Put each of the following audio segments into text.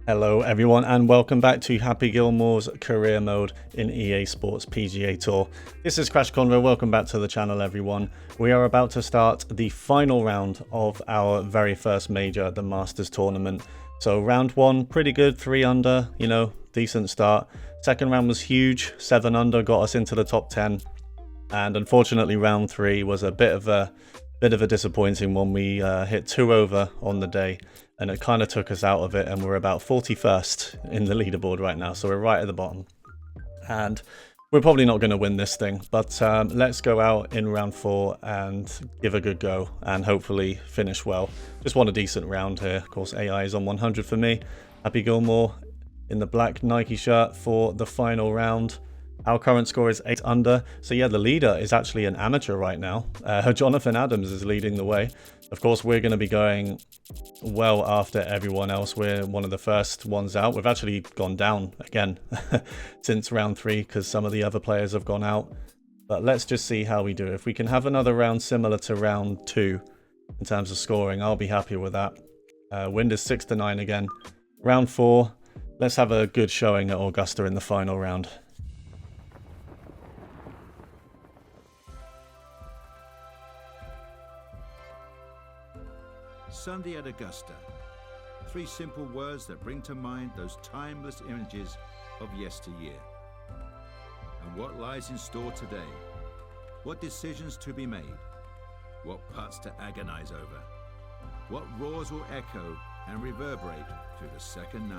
Hello everyone and welcome back to Happy Gilmore's career mode in EA Sports PGA Tour. This is Crash Convo, welcome back to the channel everyone. We are about to start the final round of our very first major, the Masters tournament. So round one, pretty good, 3 under, you know, decent start. Second round was huge, 7 under, got us into the top 10. And unfortunately round 3 was a bit of a disappointing one. We hit 2 over on the day and it kind of took us out of it, and we're about 41st in the leaderboard right now, so we're right at the bottom and we're probably not going to win this thing, but let's go out in round 4 and give a good go and hopefully finish well. Just want a decent round here. Of course AI is on 100 for me. Happy Gilmore in the black Nike shirt for the final round. Our current score is 8 under. So yeah, the leader is actually an amateur right now. Jonathan Adams is leading the way. Of course, we're going to be going well after everyone else. We're one of the first ones out. We've actually gone down again since round 3 because some of the other players have gone out. But let's just see how we do. If we can have another round similar to round 2 in terms of scoring, I'll be happy with that. Wind is 6 to 9 again. Round 4, let's have a good showing at Augusta in the final round. Sunday at Augusta. 3 simple words that bring to mind those timeless images of yesteryear. And what lies in store today? What decisions to be made? What putts to agonize over? What roars will echo and reverberate through the second 9?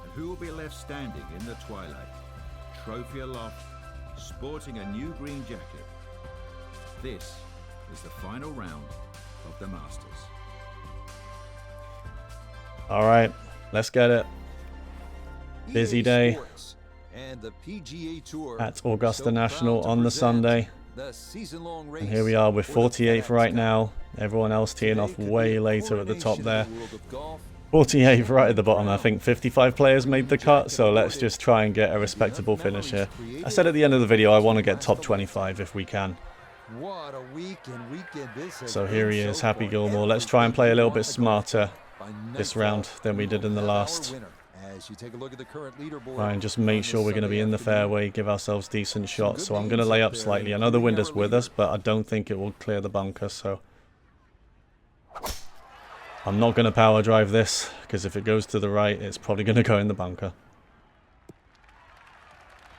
And who will be left standing in the twilight, trophy aloft, sporting a new green jacket? This is the final round of the Masters. All right, let's get it. Busy day and the PGA Tour at Augusta National on the Sunday. And here we are with 48th right now. Everyone else teeing off way later at the top there. 48th right at the bottom. I think 55 players made the cut, so let's just try and get a respectable finish here. I said at the end of the video I want to get top 25 if we can. What a weekend this has So here he is, Happy Gilmore. Let's try and play a little bit smarter this round than we did in the last. Try and just make sure we're going to be in the fairway, give ourselves decent shots. So I'm going to lay up slightly. I know the wind is with us, but I don't think it will clear the bunker, so I'm not going to power drive this, because if it goes to the right, it's probably going to go in the bunker.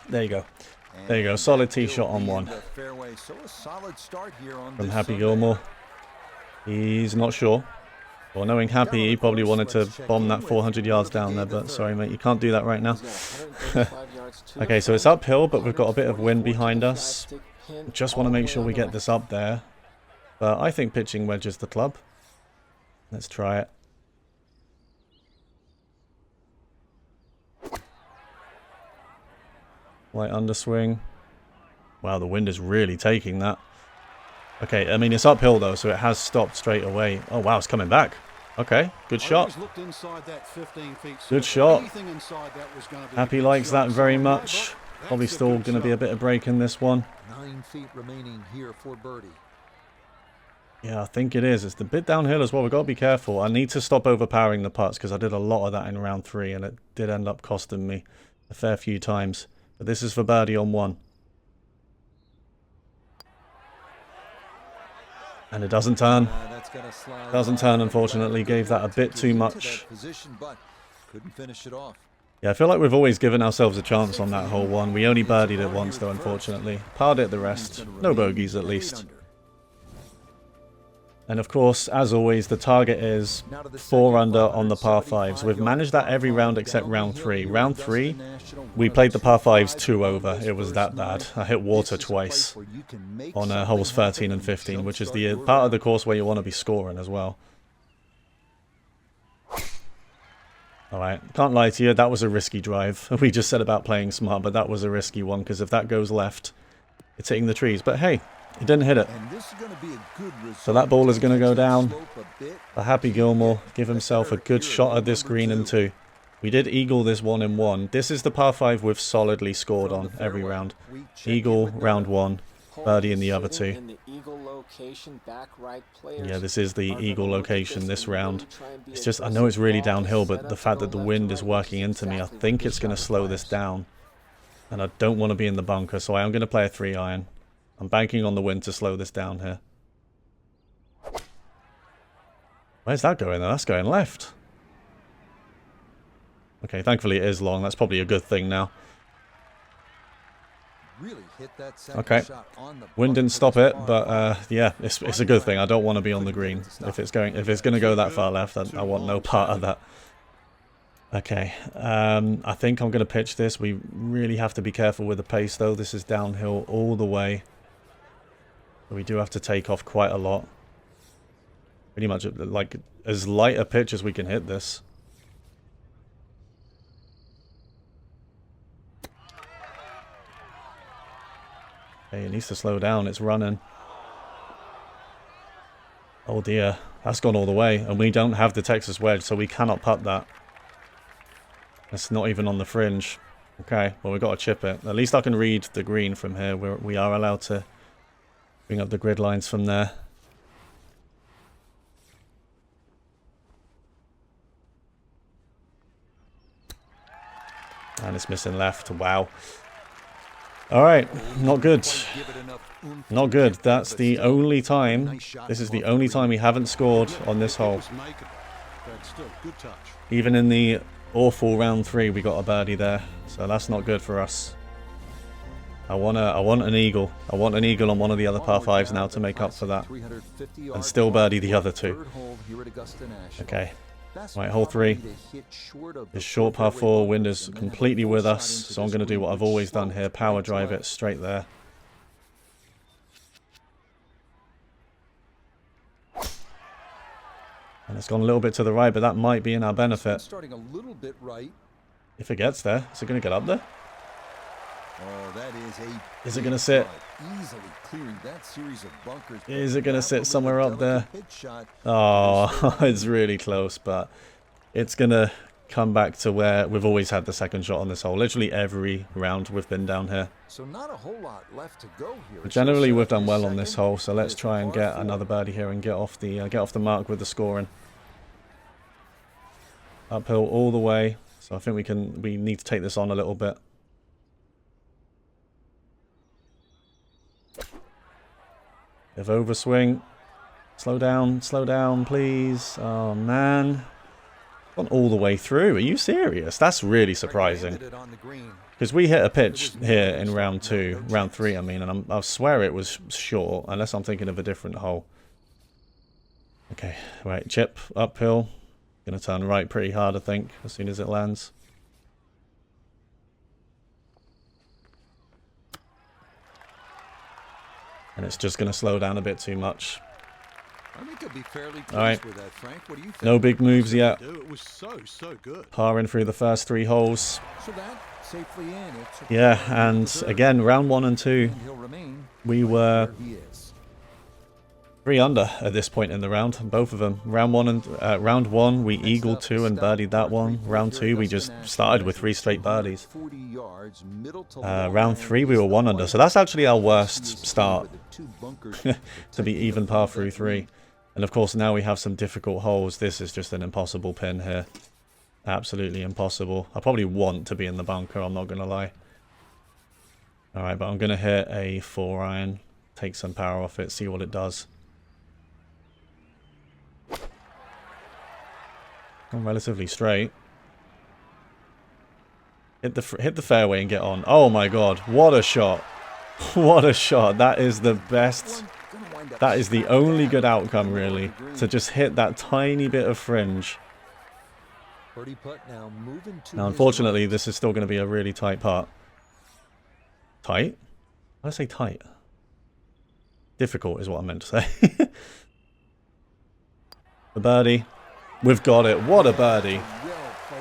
There you go. There you go, solid tee shot on 1 from Happy Gilmore. He's not sure. Well, knowing Happy, he probably wanted to bomb that 400 yards down there, but sorry mate, you can't do that right now. Okay, so it's uphill, but we've got a bit of wind behind us. Just want to make sure we get this up there. But I think pitching wedge is the club. Let's try it. Light underswing. Wow, the wind is really taking that. Okay, I mean, it's uphill though, so it has stopped straight away. Oh wow, it's coming back. Okay, good shot. Good shot. Happy likes that very much. Probably still going to be a bit of break in this one. 9 feet remaining here for birdie. Yeah, I think it is. It's the bit downhill as well. We've got to be careful. I need to stop overpowering the putts because I did a lot of that in round 3 and it did end up costing me a fair few times. But this is for birdie on 1. And it doesn't turn. Doesn't turn, unfortunately. Gave that a bit too much. Yeah, I feel like we've always given ourselves a chance on that hole 1. We only birdied it once, though, unfortunately. Parred it the rest. No bogeys, at least. And of course, as always, the target is 4 under on the par 5s. We've managed that every round except round 3. Round 3, we played the par 5s 2 over. It was that bad. I hit water twice on holes 13 and 15, which is the part of the course where you want to be scoring as well. Alright, can't lie to you, that was a risky drive. We just said about playing smart, but that was a risky one, because if that goes left, it's hitting the trees. But hey, it didn't hit it. So that ball is going to go down. The Happy Gilmore give himself a good shot at this green in 2. We did eagle this 1 in 1. This is the par 5 we've solidly scored on every round. Eagle round 1, birdie in the other 2. location, back right players. Yeah, this is the eagle location this round. It's just, I know it's really downhill, but the fact that the wind is working into me, I think it's going to slow this down. And I don't want to be in the bunker, so I am going to play a 3-iron. I'm banking on the wind to slow this down here. Where's that going though? That's going left. Okay, thankfully it is long. That's probably a good thing now. Really hit that second Okay. shot on the Wind didn't bunker stop this it, far. but yeah, it's a good thing. I don't want to be on the green. If it's going to go that far left, I want no part of that. Okay, I think I'm going to pitch this. We really have to be careful with the pace though. This is downhill all the way. We do have to take off quite a lot. Pretty much like as light a pitch as we can hit this. Okay, it needs to slow down. It's running. Oh dear, that's gone all the way, and we don't have the Texas wedge, so we cannot putt that. It's not even on the fringe. Okay, well we've got to chip it. At least I can read the green from here. We are allowed to bring up the grid lines from there. And it's missing left. Wow. Alright, not good. Not good. That's the only time. This is the only time we haven't scored on this hole. Even in the awful round 3, we got a birdie there. So that's not good for us. I want an eagle. I want an eagle on one of the other par 5s now to make up for that. And still birdie the other 2. Okay. Right, hole 3. This short par 4, wind is completely with us, so I'm going to do what I've always done here, power drive it straight there. And it's gone a little bit to the right, but that might be in our benefit. Starting a little bit right. If it gets there, is it going to get up there? Oh, that Is it going to sit? easily clearing that series of bunkers. Is it going to sit somewhere up there? Oh, it's really close, but it's going to come back to where we've always had the second shot on this hole. Literally every round we've been down here. So not a whole lot left to go here. But generally we've done well on this hole, so let's try and get another birdie here and get off the mark with the scoring. Uphill all the way, so I think we need to take this on a little bit. If overswing. Slow down, please. Oh, man. Gone all the way through. Are you serious? That's really surprising. Because we hit a pitch here in round 3, I mean, and I swear it was short, unless I'm thinking of a different hole. Okay, right, chip, uphill. Gonna turn right pretty hard, I think, as soon as it lands. And it's just going to slow down a bit too much. I think I'll be fairly pleased Alright. with that, Frank. What do you think? No big moves yet. It was so good. Parring through the first 3 holes. So that safely in. It's Yeah, and again, round 1 and 2, and he'll remain we were where he is. 3 under at this point in the round, both of them. Round 1, we eagled 2 and birdied that one. Round 2, we just started with 3 straight birdies. 40 yards, middle to Round 3, we were 1 under, so that's actually our worst start to be even par through 3. And of course, now we have some difficult holes. This is just an impossible pin here. Absolutely impossible. I probably want to be in the bunker, I'm not going to lie. Alright, but I'm going to hit a 4-iron, take some power off it, see what it does. I'm relatively straight. Hit the fairway and get on. Oh my god, what a shot. What a shot. That is the best. That is the only good outcome, really. To just hit that tiny bit of fringe. Now, unfortunately, this is still going to be a really tight putt. Tight? Why did I say tight? Difficult is what I meant to say. The birdie. We've got it. What a birdie.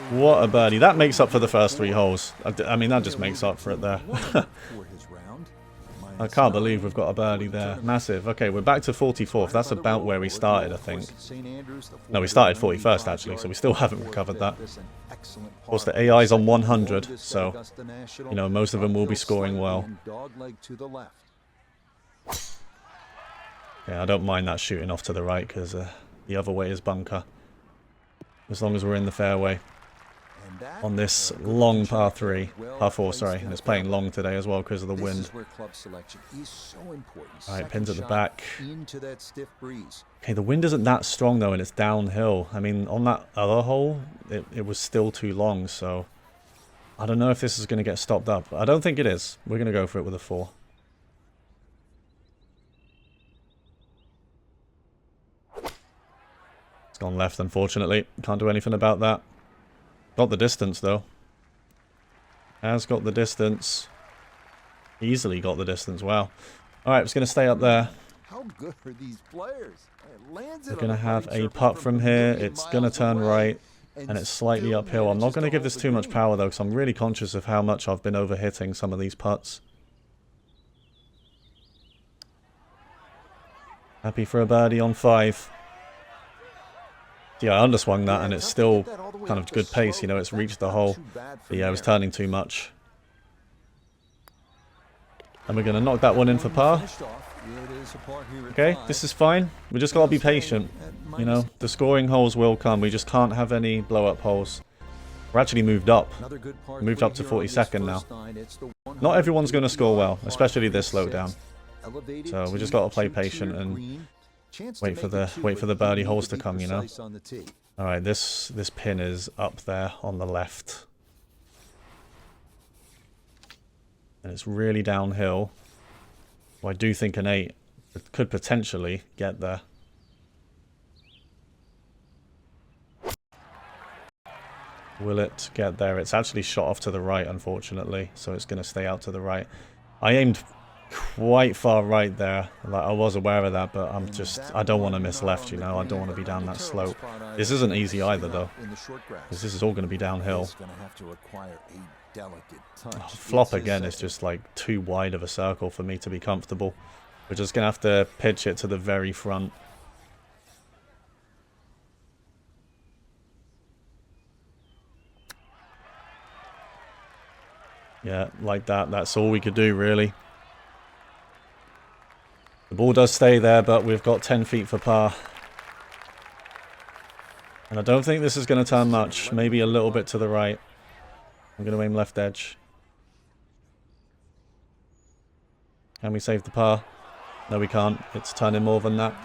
What a birdie. That makes up for the first 3 holes. I mean, that just makes up for it there. I can't believe we've got a birdie there. Massive. Okay, we're back to 44th. That's about where we started, I think. No, we started 41st, actually, so we still haven't recovered that. Of course, the AI's on 100, so, you know, most of them will be scoring well. Yeah, I don't mind that shooting off to the right because the other way is bunker. As long as we're in the fairway. And that On this a good long par opportunity. 3, Well par 4, placed sorry, in and the it's playing fairway. long today as well because of the This wind. is where club selection is so important. All right, Second pins at the shot back. into that stiff breeze. Okay, the wind isn't that strong though, and it's downhill. I mean, on that other hole, it was still too long, so I don't know if this is going to get stopped up. I don't think it is. We're going to go for it with a 4. It's gone left, unfortunately. Can't do anything about that. Got the distance, though. Has got the distance. Easily got the distance, wow. Alright, it's going to stay up there. How good are these players? It lands it We're on going to the have putting a surface putt from a here. million It's going to miles turn away right, and it's slightly still uphill. I'm not manages going to give hold this the too much green. power, though, because I'm really conscious of how much I've been overhitting some of these putts. Happy for a birdie on 5. Yeah, I underswung that, and it's still kind of good pace. You know, it's reached the hole. But yeah, it was turning too much. And we're going to knock that one in for par. Okay, this is fine. We just got to be patient. You know, the scoring holes will come. We just can't have any blow-up holes. We're actually moved up. Moved up to 42nd now. Not everyone's going to score well, especially this slow down. So we just got to play patient and wait for the birdie holes to come, you know. All right, this pin is up there on the left. And it's really downhill. Well, I do think an 8 could potentially get there. Will it get there? It's actually shot off to the right, unfortunately. So it's going to stay out to the right. I aimed quite far right there. Like, I was aware of that, but I don't want to miss left, you know. I don't want to be down that slope. This isn't easy either, though. Because this is all going to be downhill. Oh, flop again is just like too wide of a circle for me to be comfortable. We're just going to have to pitch it to the very front. Yeah, like that. That's all we could do, really. The ball does stay there, but we've got 10 feet for par. And I don't think this is going to turn much. Maybe a little bit to the right. I'm going to aim left edge. Can we save the par? No, we can't. It's turning more than that.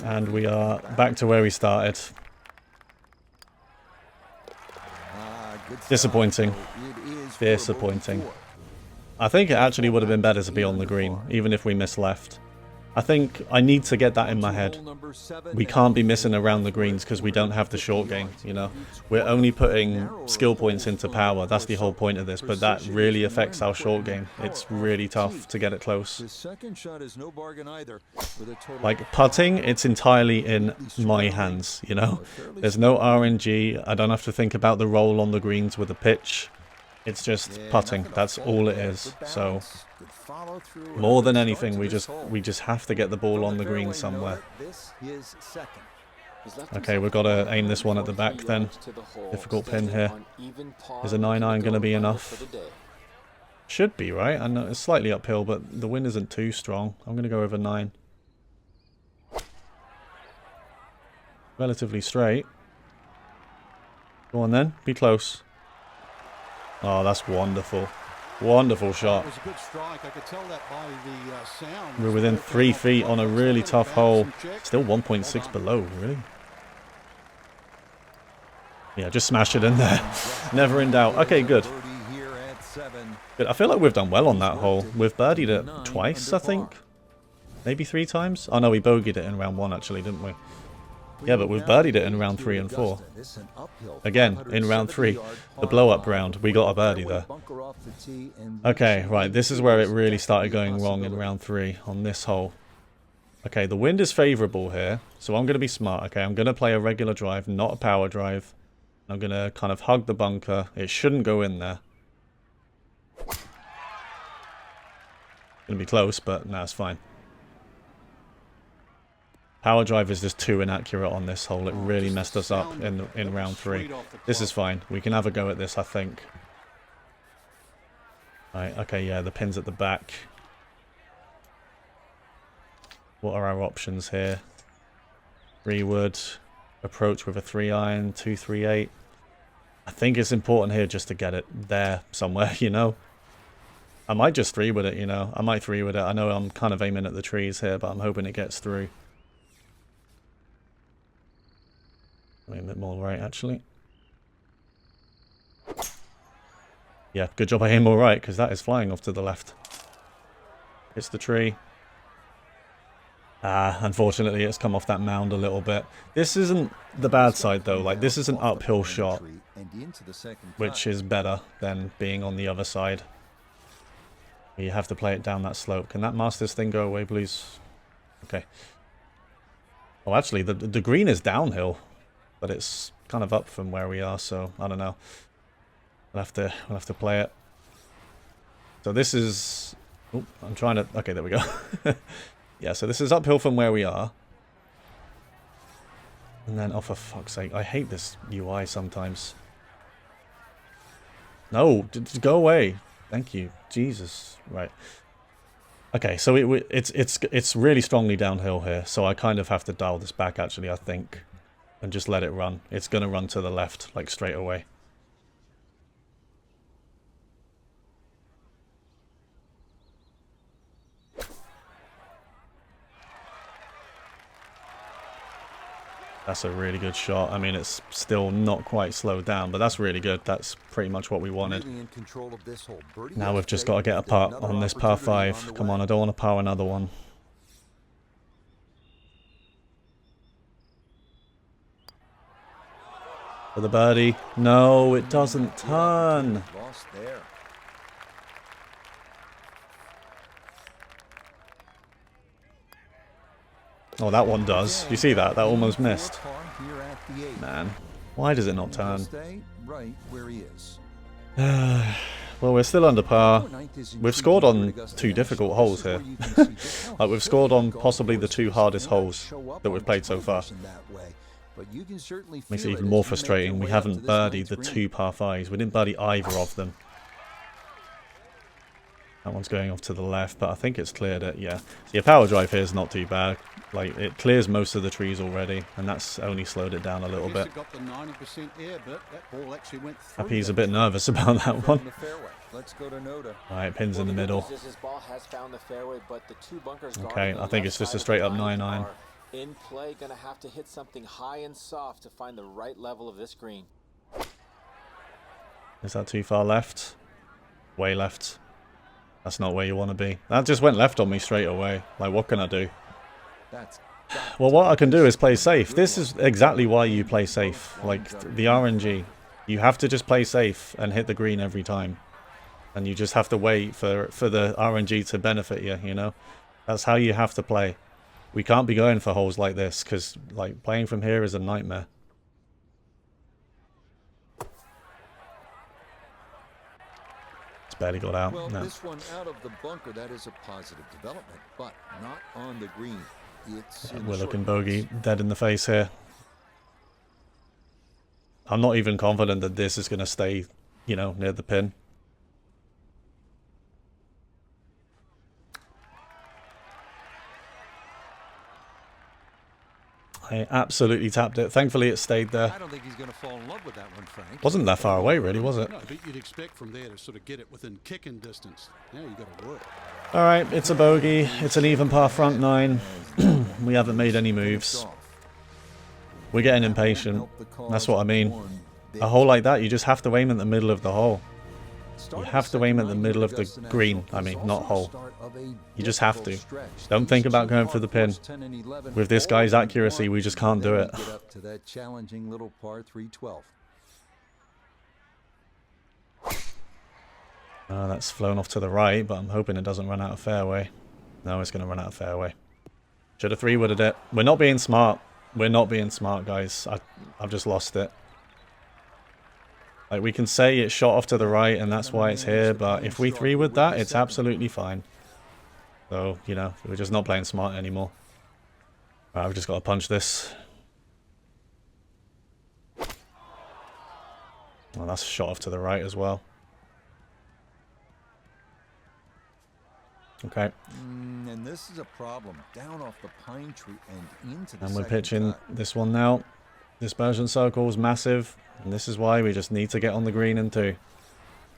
And we are back to where we started. Disappointing. Disappointing. I think it actually would have been better to be on the green, even if we missed left. I think I need to get that in my head. We can't be missing around the greens because we don't have the short game, you know. We're only putting skill points into power. That's the whole point of this, but that really affects our short game. It's really tough to get it close. Like putting, it's entirely in my hands, you know. There's no RNG. I don't have to think about the roll on the greens with the pitch. It's just putting. That's all it is. So more than anything, we just have to get the ball on the green somewhere. Okay, we've got to aim this one at the back then. Difficult pin here. Is a 9-iron going to be enough? Should be, right? I know it's slightly uphill, but the wind isn't too strong. I'm going to go over 9. Relatively straight. Go on then. Be close. Oh, that's wonderful. Wonderful shot. We're within 3 feet on a really tough hole. Still 1.6 below, really? Yeah, just smash it in there. Never in doubt. Okay, good. Good. I feel like we've done well on that hole. We've birdied it twice, I think. Maybe 3 times? Oh no, we bogeyed it in round 1 actually, didn't we? Yeah, but we've birdied it in round 3 and 4. Again, in round 3, the blow-up round, we got a birdie there. Okay, right, this is where it really started going wrong in round 3 on this hole. Okay, the wind is favourable here, so I'm going to be smart, okay? I'm going to play a regular drive, not a power drive. I'm going to kind of hug the bunker. It shouldn't go in there. It's going to be close, but no, it's fine. Power drive is just too inaccurate on this hole. It really messed us up in round 3. This is fine. We can have a go at this, I think. Right, okay, yeah, the pin's at the back. What are our options here? 3-wood, approach with a 3-iron, 238. I think it's important here just to get it there somewhere, you know. I might just 3-wood it, you know. I might 3-wood it. I know I'm kind of aiming at the trees here, but I'm hoping it gets through. Aim a bit more right, actually. Yeah, good job I aim all right, because that is flying off to the left. It's the tree. Unfortunately, it's come off that mound a little bit. This isn't the bad side, though. Like, this is an uphill shot, which is better than being on the other side. You have to play it down that slope. Can that Masters thing go away, please? Okay. Oh, actually, the green is downhill, but it's kind of up from where we are, so I don't know. We'll have to play it. So this is... Oh, I'm trying to... Okay, there we go. Yeah, so this is uphill from where we are. And then, oh, for fuck's sake, I hate this UI sometimes. No, go away. Thank you. Jesus. Right. Okay, so it's really strongly downhill here, so I kind of have to dial this back, actually, I think. And just let it run. It's going to run to the left, like, straight away. That's a really good shot. I mean, it's still not quite slowed down, but that's really good. That's pretty much what we wanted. Now we've just got to get a putt on this par 5. Come on, I don't want to par another one. For the birdie. No, it doesn't turn. Oh, that one does. You see that? That almost missed. Man, why does it not turn? Well, we're still under par. We've scored on 2 difficult holes here. Like, we've scored on possibly the 2 hardest holes that we've played so far. Makes it even more frustrating. We haven't birdied the 2 par 5s. We didn't birdie either of them. That one's going off to the left, but I think it's cleared it, yeah. See, a power drive here is not too bad. Like, it clears most of the trees already, and that's only slowed it down a little bit. Happy's a bit nervous about that one. Alright, pins in the middle. Okay, I think it's just a straight up 9-iron. In play, gonna have to hit something high and soft to find the right level of this green. Is that too far left? Way left. That's not where you want to be. That just went left on me straight away. Like, what can I do? Well, what I can do is play safe. This is exactly why you play safe. Like, the RNG. You have to just play safe and hit the green every time. And you just have to wait for the RNG to benefit you, you know? That's how you have to play. We can't be going for holes like this, because, like, playing from here is a nightmare. It's barely got out. Well, No. this one out of the bunker, that is a positive development, but not on the green. It's We're looking bogey dead in the face here. I'm not even confident that this is going to stay, you know, near the pin. I absolutely tapped it. Thankfully, it stayed there. I don't think he's going to fall in love with that one, Frank. Wasn't that far away, really, was it? No, but you'd expect from there to sort of get it within kicking distance. Now you got to work. All right, it's a bogey. It's an even par front 9. We haven't made any moves. We're getting impatient. That's what I mean. A hole like that, you just have to aim at the middle of the hole. You have to aim at the middle of the green. I mean, not hole. You just have to. Don't think about going for the pin. With this guy's accuracy, we just can't do it. That's flown off to the right, but I'm hoping it doesn't run out of fairway. No, it's going to run out of fairway. Should have 3-wooded it. We're not being smart. We're not being smart, guys. I've just lost it. Like, we can say it's shot off to the right and that's why it's here, but if we 3-wood that, it's absolutely fine. So, you know, we're just not playing smart anymore. Right, we've just got to punch this. Well, that's shot off to the right as well. Okay. And this is a problem. Down off the pine tree and into the And we're second pitching cut. this one now. Dispersion circle is massive. And this is why we just need to get on the green in 2.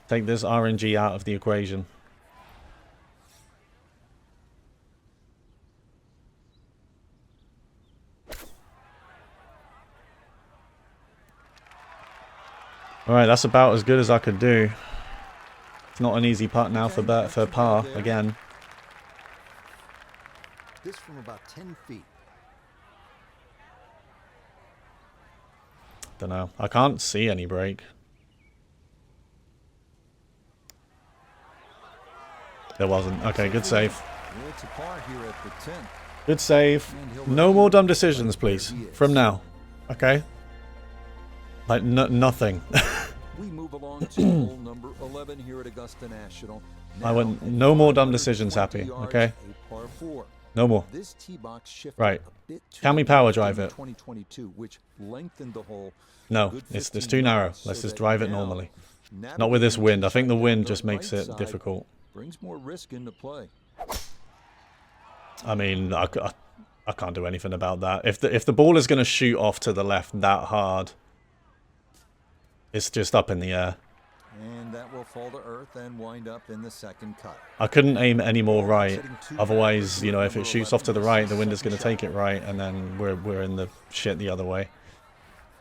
Take this RNG out of the equation. Alright, that's about as good as I could do. It's not an easy putt now for par again. This from about 10 feet. Don't know. I can't see any break. There wasn't. Okay, good save. It's a par here at the 10. Good save. No more dumb decisions, please. From now. Okay? Like, nothing. We move along to hole number 11 here at Augusta National. I went no more dumb decisions, Happy. Okay? A par 4. No more. This tee box shifted Right. a bit too Can we power left drive in it? 2022, which lengthened the hole. No, Good it's 15 too narrow. yards, Let's so just that drive it now normally. Not with this navigating wind. I think the shot wind down just the makes right it side difficult. brings more risk into play. I mean, I can't do anything about that. If the ball is going to shoot off to the left that hard, it's just up in the air. And that will fall to earth and wind up in the second cut. I couldn't aim any more right. Otherwise, you know, if it shoots off to the right, the wind is going to take it right, and then we're in the shit the other way.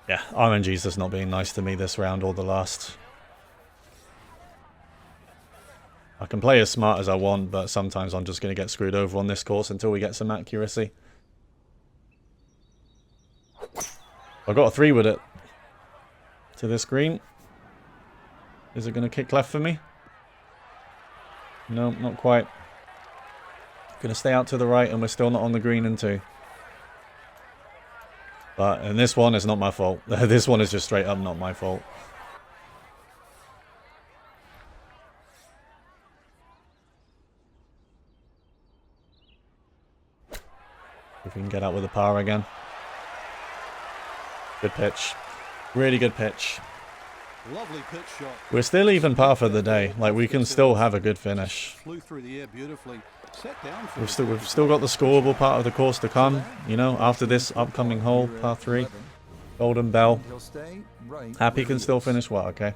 Yeah, RNG's just not being nice to me this round or the last. I can play as smart as I want, but sometimes I'm just going to get screwed over on this course until we get some accuracy. I got a 3 with it. To this green. Is it going to kick left for me? No, not quite. Going to stay out to the right, and we're still not on the green in 2. But in this one, it's not my fault. This one is just straight up not my fault. If we can get out with a par again. Good pitch. Really good pitch. Lovely pitch shot. We're still even par for the day. Like, we can still have a good finish. Flew through the air beautifully. Set down for We've still got the scoreable part of the course to come. You know, after this upcoming hole, par 3. Golden Bell. He'll stay right Happy where can he still is. finish well, okay.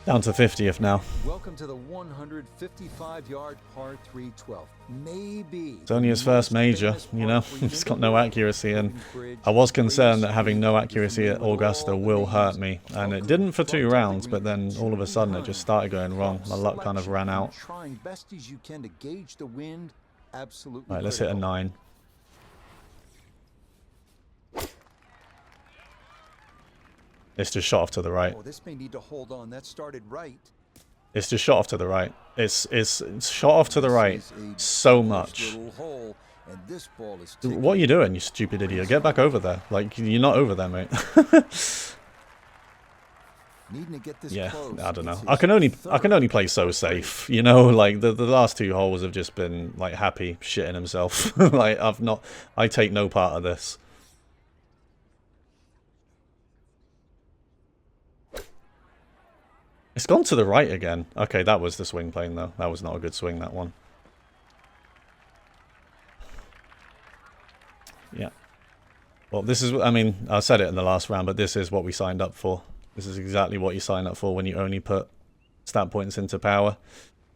Down to 50th now. Welcome to the 155-yard par 3 12. Maybe It's only his first major, you know. He's got no accuracy, and I was concerned that having no accuracy at Augusta will hurt me. And it didn't for 2 rounds, but then all of a sudden it just started going wrong. My luck kind of ran out. Trying best as you can to gauge the wind. Absolutely. Right, let's hit a 9. It's just shot off to the right. Oh, this may need to hold on. That started right. It's just shot off to the right. It's shot off to the right so much. Little hole, and this ball is What are you doing, you stupid idiot? Get back over there. Like, you're not over there, mate. needing to get this Yeah, close. I don't know. It's I can only third. play so safe, you know. Like the last 2 holes have just been like Happy shitting himself. Like I take no part of this. It's gone to the right again. Okay, that was the swing plane though. That was not a good swing, that one. Yeah. Well, this is, I mean, I said it in the last round, but this is what we signed up for. This is exactly what you sign up for when you only put stat points into power.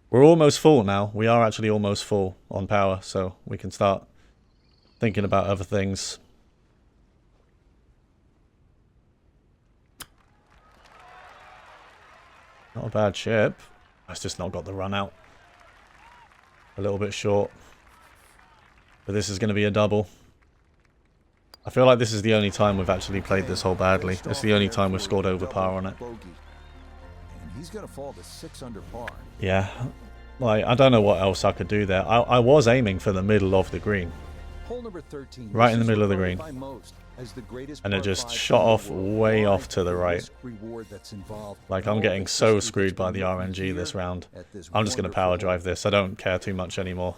We're almost full now. We are actually almost full on power, so we can start thinking about other things. Not a bad chip. It's just not got the run out. A little bit short. But this is going to be a double. I feel like this is the only time we've actually played this hole badly. It's the only time we've scored over par on it. And he's going to fall to 6 under par. Yeah. Like, I don't know what else I could do there. I was aiming for the middle of the green. Hole number 13. Right in the This is middle of the regarded green. by most as the greatest And it par just 5 shot in the off world. way Why? off to the right. Risk-reward that's involved. Like, And I'm all getting the so history screwed that's by been the written RNG here this round. at this I'm just going to power wonderful drive this. I don't care too much anymore.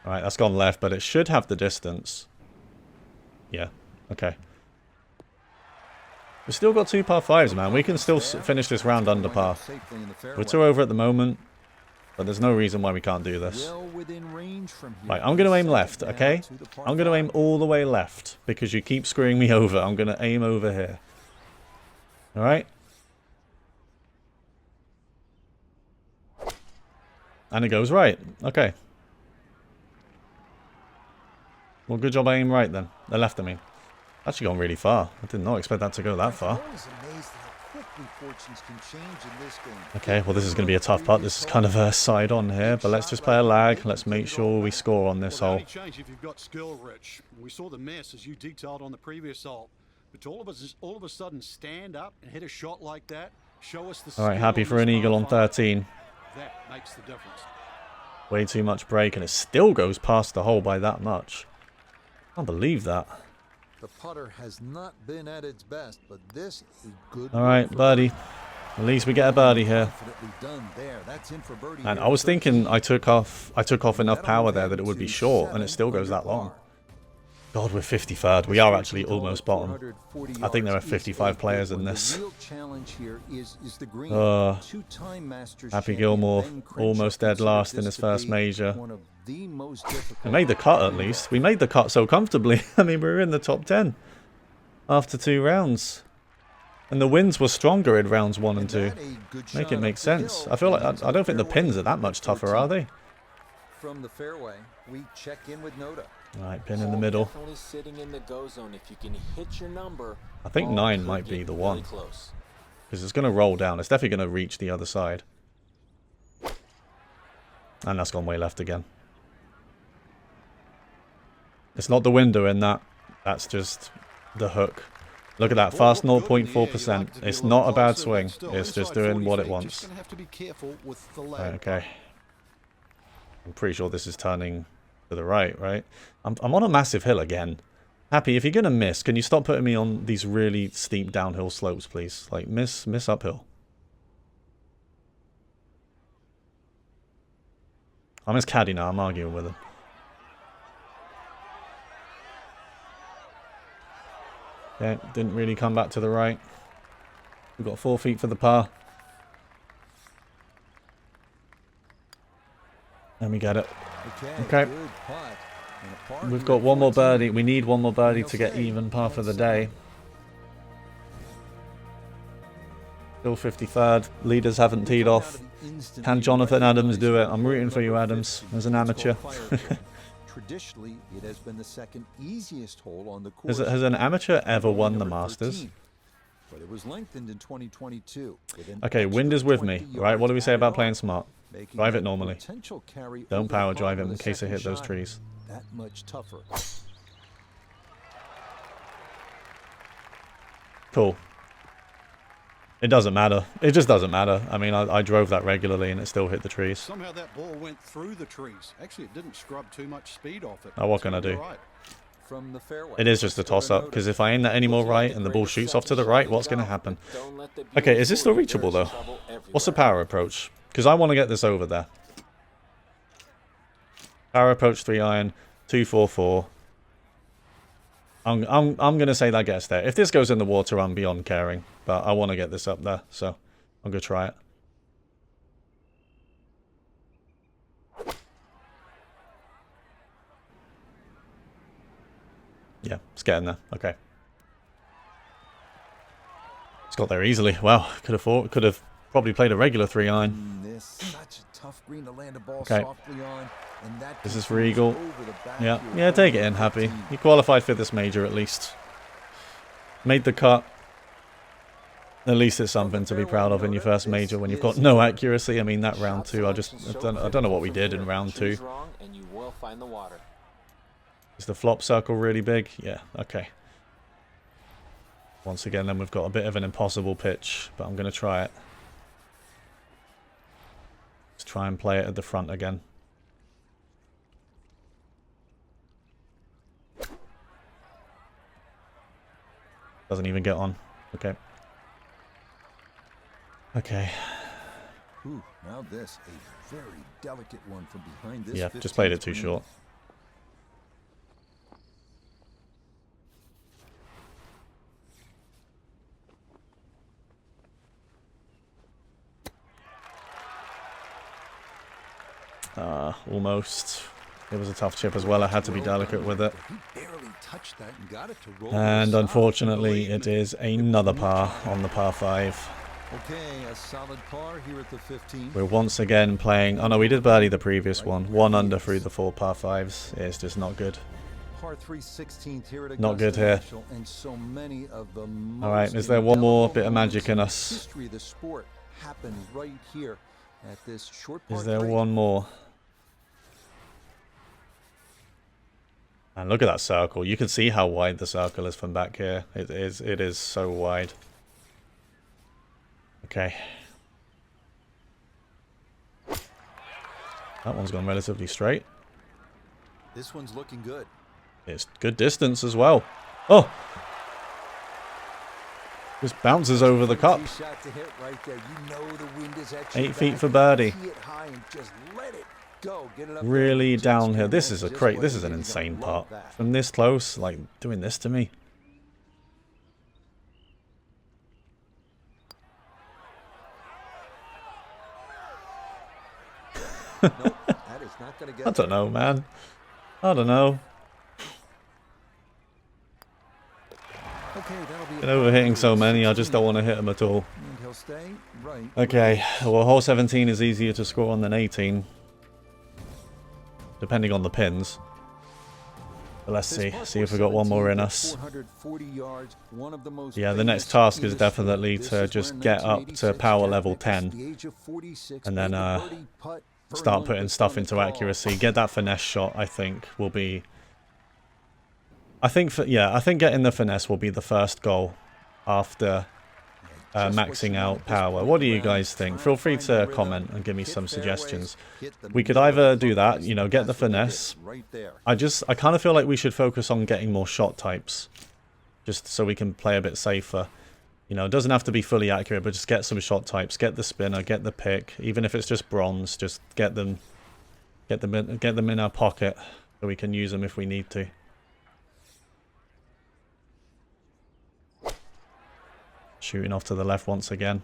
Alright, that's gone left, but it should have the distance. Yeah, okay. We've still got 2 par 5s, man. We can still finish this round under par. Safely in the We're fairway. 2 over at the moment. But there's no reason why we can't do this. Well within range from here. Right, I'm going to aim Second left, down okay? to the par I'm going to aim five. all the way left because you keep screwing me over. I'm going to aim over here. Alright? And it goes right. Okay. Well, good job I aimed right then. The left, I mean. Actually gone really far. I did not expect that to go that far. I'm always amazed how quickly fortunes can change in this game. Okay, well this is going to be a tough putt. This is kind of a side on here, but let's just play a lag. Let's make sure we score on this Well, hole. only change if you've got skill, Rich. We saw the mess as you detailed on the previous hole. But to all of a sudden stand up and hit a shot like that, show us the Alright, skill happy on for this an eagle on par five. 13. That makes the difference. Way too much break, and it still goes past the hole by that much. Can't believe that. The putter has not been at its best, but this is good. Alright, birdie. At least we get a birdie here. Confidently done there. That's in for birdie And here. I was thinking I took off enough That'll power move there him that it would be to short, and it 7 still goes under that long. par. God, we're 53rd. We are actually almost bottom. 440 I think there are yards is 55 a players big in one. this. The real challenge here is the green. Two-time Masters Happy champion Gilmore, Ben Crenshaw almost dead considered last in this his to first be major. one of the most difficult We made the cut at least. We made the cut so comfortably. I mean, we were in the top 10 after 2 rounds. And the winds were stronger in rounds 1 and 2. Make it make sense. I feel like I don't think the pins are that much tougher, are they? From the fairway, we check in with Noda. Right, pin in the middle. Definitely sitting in the go zone. If you can hit your number, I think ball 9 could might get be the really one. close. Because it's going to roll down. It's definitely going to reach the other side. And that's gone way left again. It's not the window in that. That's just the hook. Look at that. Fast 0.4%. It's not a bad swing. It's just doing what it wants. Just gonna have to be careful with the Right, lag. okay. I'm pretty sure this is turning to the right, right? I'm on a massive hill again. Happy, if you're going to miss, can you stop putting me on these really steep downhill slopes, please? Like, miss uphill. I'm his caddy now. I'm arguing with him. Okay, didn't really come back to the right. We've got 4 feet for the par. And we get it. Okay. Good putt. And a par We've here got at one more 14. birdie. We need one more birdie to get even par for the day. Still 53rd. Leaders haven't teed off. Can Jonathan Adams do it? I'm rooting for you, Adams, as an amateur. Traditionally, it has been the second easiest hole on the course. Has an amateur ever won the Number Masters? 13. But it was lengthened in 2022. with an Okay, wind is extra with me, 20 right? What do we yards say about added playing on, smart? making Drive that it normally. potential carry Don't over power par drive it with in a case I second hit those shot trees. that much tougher. Cool. It doesn't matter. It just doesn't matter. I mean, I drove that regularly and it still hit the trees. Somehow that ball went through the trees. Actually, it didn't scrub too much speed off it. Now, what So can I you're do? right. From the fairway. It is just a toss-up, because if I aim that any more right and the ball shoots off to the right, what's going to happen? Okay, is this still reachable, though? What's the power approach? Because I want to get this over there. Power approach 3-iron, 244. I'm going to say that gets there. If this goes in the water, I'm beyond caring. But I want to get this up there, so I'm going to try it. Yeah, it's getting there. Okay. It's got there easily. Wow, could have probably played a regular 3-iron. This such a tough green to land a ball Okay. softly on, and that This is for continues eagle. over the back Yeah, here, yeah, take it in, number Happy. 15. You qualified for this major at least. Made the cut. At least it's something to be proud of in your first major when you've got no accuracy. I mean, that round 2, I don't know what we did in round 2. Choose wrong and you will find the water. Is the flop circle really big? Yeah, okay. Once again, then we've got a bit of an impossible pitch, but I'm going to try it. Let's try and play it at the front again. Doesn't even get on. Okay. Okay. Ooh, now this, a very delicate one from behind this. Yeah, just played it 15th too green. short. Almost. It was a tough chip as well. I had to be delicate with it. He barely touched that and got it to roll And to the side. unfortunately, it is another par on the par 5. Okay, a solid par here at the 15. We're once again playing... Oh no, we did birdie the previous one. 1 under through the 4 par 5s. It's just not good. Par 3 16th here at Augusta Not good here. National, and so many of the Alright, most is there one more bit of indelible magic in moments us? History of the sport happened right here at this short par Is there 3. one more? And look at that circle. You can see how wide the circle is from back here. It is so wide. Okay. That one's gone relatively straight. This one's looking good. It's good distance as well. Oh! Just bounces over the cup. Easy shot to hit right there. You know the wind is at 8 your feet back. for birdie. Tee it high and just let it go. Get it up there. Really Just down here. and This that's is a just crate. what This it is an You're gonna insane love putt. that. From this close, like doing this to me. Nope, that is not gonna get I don't know, man. I don't know. Okay, that'll be Been overhitting so many, I just don't want to hit them at all. And he'll stay right. Okay, well, hole 17 is easier to score on than 18. Depending on the pins. But let's see. See if we got one more in us. 440 yards, one of the most Yeah, the next famous task in is the definitely sport. to This is just where get up to 1986 power Jack level Nicklaus, 10. the age of 46, And then made the birdie putt for start an putting stuff into Olympic call. accuracy. Get that finesse shot, I think, will be... I think getting the finesse will be the first goal after Just what maxing you out want at this power. point What do you around. guys think? Try Feel and free find to the rhythm, comment and give me hit some fairways, suggestions. hit the We could middle of the either do that, focus, you know, get the that's what it finesse. is, right there. I kind of feel like we should focus on getting more shot types. Just so we can play a bit safer. You know, it doesn't have to be fully accurate, but just get some shot types. Get the spinner, get the pick. Even if it's just bronze, just get them in our pocket so we can use them if we need to. Shooting off to the left once again.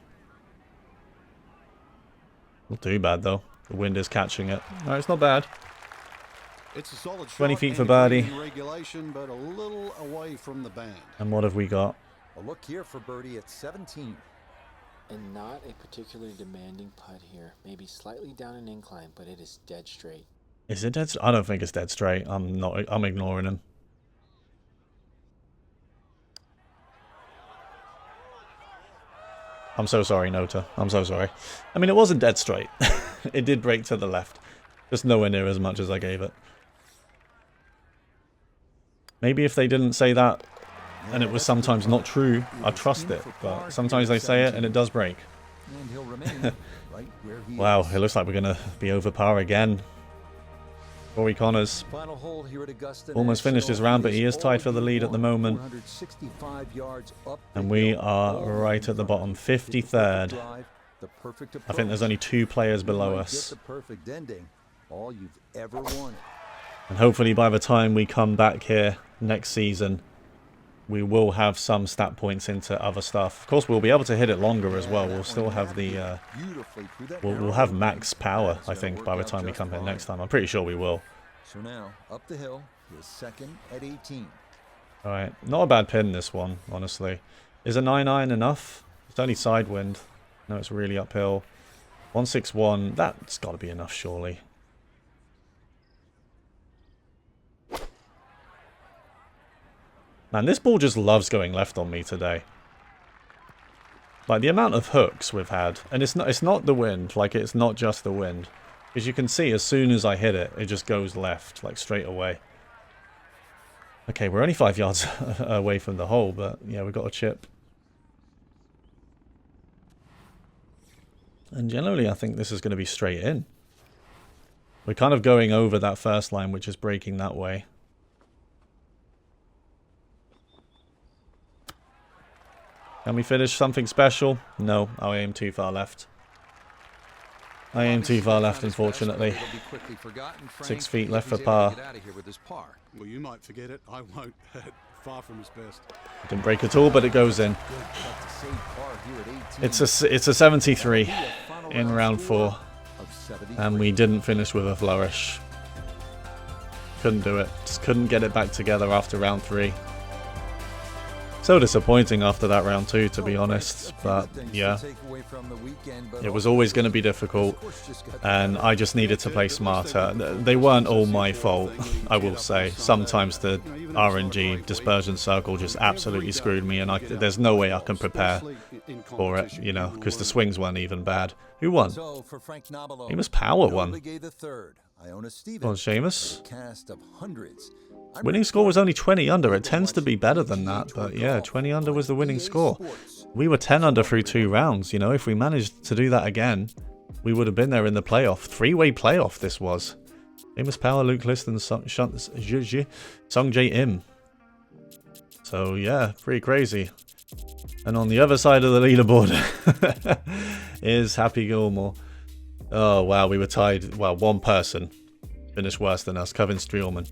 Not too bad though. The wind is catching it. Alright, it's not bad. It's a solid 20 shot feet for and agreed birdie. in regulation, but a little away from the band. And what have we got? A look here for birdie at 17. And not a particularly demanding putt here. Maybe slightly down an incline, but it is dead straight. Is it dead? I don't think it's dead straight. I'm ignoring him. I'm so sorry, Nota. I'm so sorry. I mean, it wasn't dead straight. It did break to the left. Just nowhere near as much as I gave it. Maybe if they didn't say that, and it was sometimes not true, I'd trust it. But sometimes they say it and it does break. And he'll remain right where he Wow, is. it looks like we're going to be over par again. Rory Connors Final hole here at Augusta almost finished his National. round, but he is all tied for the you lead at the want. moment. 465 yards up the And we hill, are all right at the in bottom, front. Hit the perfect 53rd. drive, the perfect I think there's approach. only 2 players You below might us. Get the perfect ending. All you've ever wanted. And hopefully by the time we come back here next season, we will have some stat points into other stuff. Of course, we'll be able to hit it longer as well. We'll still have the... We'll have max power, I think, by the time we come here next time. I'm pretty sure we will. So now, up the hill, his second at 18. Alright, not a bad pin this one, honestly. Is a 9-iron enough? It's only side wind. No, it's really uphill. 161, that's got to be enough, surely. Man, this ball just loves going left on me today. Like, the amount of hooks we've had, and it's not the wind, like, it's not just the wind. As you can see, as soon as I hit it, it just goes left, like, straight away. Okay, we're only 5 yards away from the hole, but, yeah, we've got a chip. And generally, I think this is going to be straight in. We're kind of going over that first line, which is breaking that way. Can we finish something special? No, I aim too far left. I aim too far left, unfortunately. 6 feet left for par. Well, you might forget it. I won't. Far from his best. Didn't break at all, but it goes in. It's a 73 in round 4. of 73. And we didn't finish with a flourish. Couldn't do it. Just couldn't get it back together after round 3. So disappointing after that round 2, to be honest. But yeah, it was always going to be difficult, and I just needed to play smarter. They weren't all my fault, I will say. Sometimes the RNG dispersion circle just absolutely screwed me, and there's no way I can prepare for it, you know, because the swings weren't even bad. Who won? Seamus Power won. On Seamus. Winning score was only 20 under. It tends to be better than that, but yeah, 20 under was the winning score. We were 10 under through 2 rounds. You know, if we managed to do that again, we would have been there in the playoff. 3-way playoff this was. Famous Power, Luke List, and Sung Jae Im. So yeah, pretty crazy. And on the other side of the leaderboard is Happy Gilmore. Oh wow, we were tied. Well, one person finished worse than us, Kevin Streelman,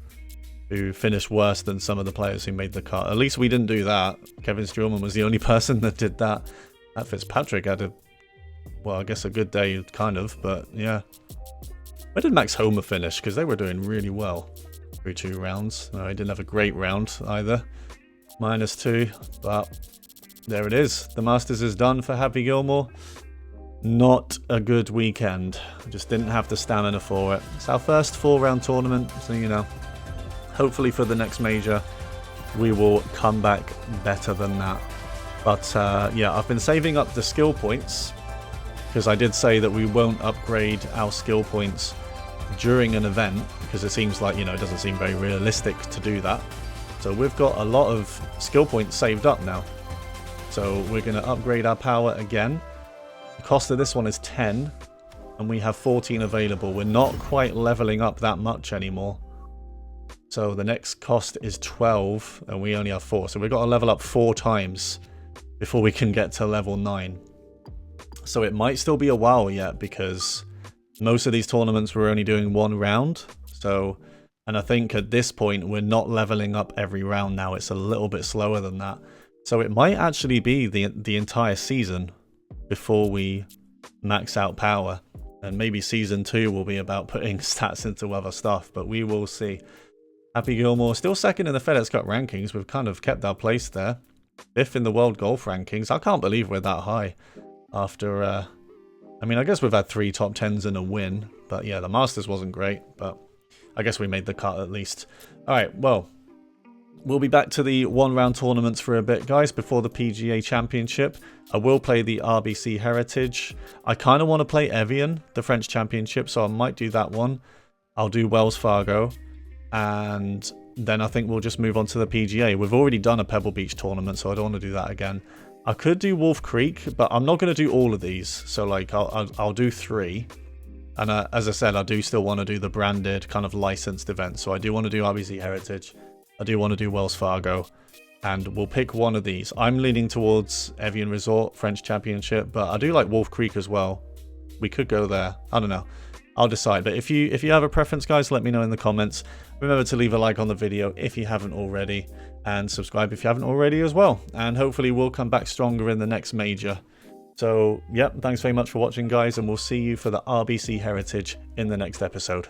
who finished worse than some of the players who made the cut. At least we didn't do that. Kevin Streelman was the only person that did that. That Fitzpatrick had well, I guess a good day, kind of, but yeah. Where did Max Homer finish? Because they were doing really well through 2 rounds. No, he didn't have a great round either. -2, but there it is. The Masters is done for Happy Gilmore. Not a good weekend. Just didn't have the stamina for it. It's our first 4-round tournament, so you know. Hopefully for the next major, we will come back better than that. But yeah, I've been saving up the skill points, because I did say that we won't upgrade our skill points during an event, because it seems like, you know, it doesn't seem very realistic to do that. So we've got a lot of skill points saved up now. So we're going to upgrade our power again. The cost of this one is 10, and we have 14 available. We're not quite leveling up that much anymore. So the next cost is 12, and we only have 4. So we've got to level up 4 times before we can get to level 9. So it might still be a while yet, because most of these tournaments we're only doing 1 round. So, and I think at this point we're not leveling up every round now. It's a little bit slower than that. So it might actually be the entire season before we max out power. And maybe season 2 will be about putting stats into other stuff, but we will see. Happy Gilmore still second in the FedEx Cup rankings. We've kind of kept our place there. 5th in the World Golf rankings. I can't believe we're that high after, I mean, I guess we've had 3 top 10s and a win. But yeah, the Masters wasn't great, but I guess we made the cut at least. Alright, well, we'll be back to the 1-round tournaments for a bit, guys, before the PGA Championship. I will play the RBC Heritage. I kind of want to play Evian, the French Championship, so I might do that one. I'll do Wells Fargo. And then I think we'll just move on to the PGA. We've already done a Pebble Beach tournament, so I don't want to do that again. I could do Wolf Creek, but I'm not going to do all of these. So like I'll do 3. And as I said, I do still want to do the branded kind of licensed events. So I do want to do RBC Heritage. I do want to do Wells Fargo. And we'll pick one of these. I'm leaning towards Evian Resort, French Championship, but I do like Wolf Creek as well. We could go there. I don't know. I'll decide. But if you have a preference, guys, let me know in the comments. Remember to leave a like on the video if you haven't already, and subscribe if you haven't already as well. And hopefully we'll come back stronger in the next major. So, yep, thanks very much for watching, guys, and we'll see you for the RBC Heritage in the next episode.